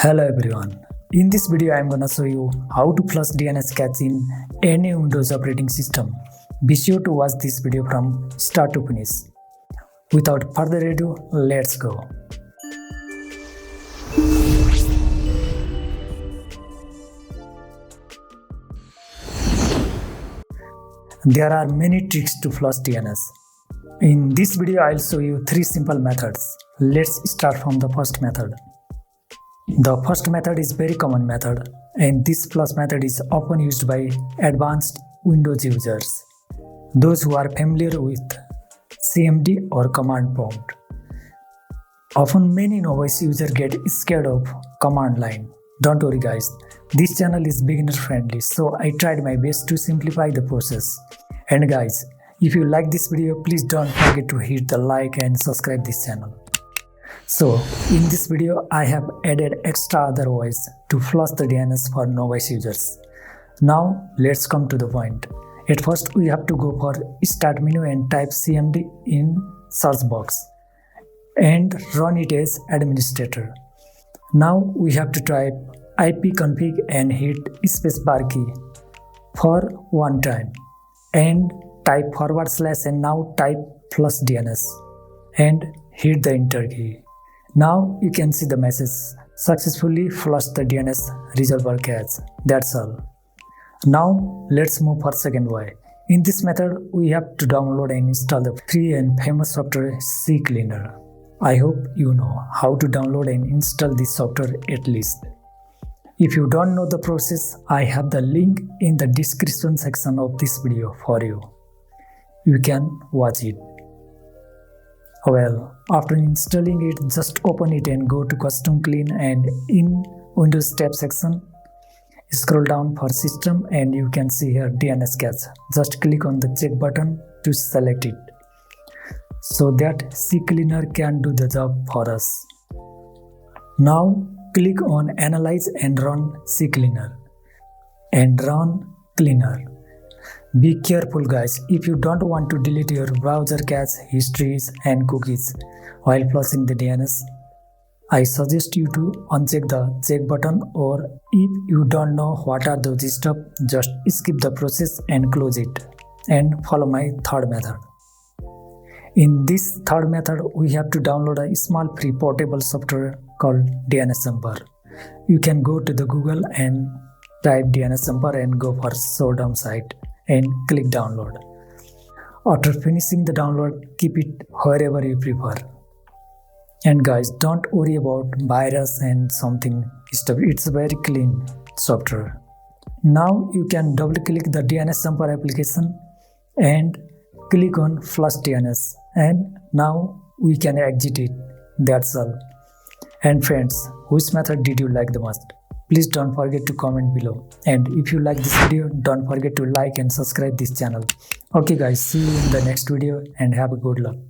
Hello everyone. In this video I am gonna show you how to flush DNS cache in any Windows operating system. Be sure to watch this video from start to finish. Without further ado, let's go. There are many tricks to flush DNS. In this video I'll show you 3 simple methods. Let's start from the first method. The first method is very common method, and this flush method is often used by advanced Windows users, those who are familiar with CMD or command prompt. Often many novice users get scared of command line. Don't worry guys, this channel is beginner friendly, so I tried my best to simplify the process. And guys, if you like this video, please don't forget to hit the like and subscribe this channel. So, in this video, I have added extra other ways to flush the DNS for novice users. Now, let's come to the point. At first, we have to go for Start menu and type CMD in search box and run it as administrator. Now, we have to type ipconfig and hit spacebar key for one time and type / and now type flush DNS and hit the enter key. Now you can see the message, successfully flushed the DNS resolver cache. That's all. Now let's move for second way. In this method, we have to download and install the free and famous software Ccleaner. I hope you know how to download and install this software at least. If you don't know the process, I have the link in the description section of this video for you. You can watch it. Well, after installing it, just open it and go to custom clean, and in Windows tab section, scroll down for system and you can see here DNS cache. Just click on the check button to select it so that Ccleaner can do the job for us. Now click on analyze and run Ccleaner and run cleaner. Be careful guys, if you don't want to delete your browser cache, histories and cookies while flushing the DNS, I suggest you to uncheck the check button, or if you don't know what are those stuff, just skip the process and close it and follow my third method. In this third method, we have to download a small free portable software called Dnsjumper. You can go to the Google and type Dnsjumper and go for showdown site and click download. After finishing the download, keep it wherever you prefer. And guys, don't worry about virus and something stuff. It's a very clean software. Now you can double click the Dnsjumper application and click on flush DNS, and now we can exit it. That's all. And friends, which method did you like the most? Please don't forget to comment below, and if you like this video, don't forget to like and subscribe this channel. Okay guys, see you in the next video and have a good luck.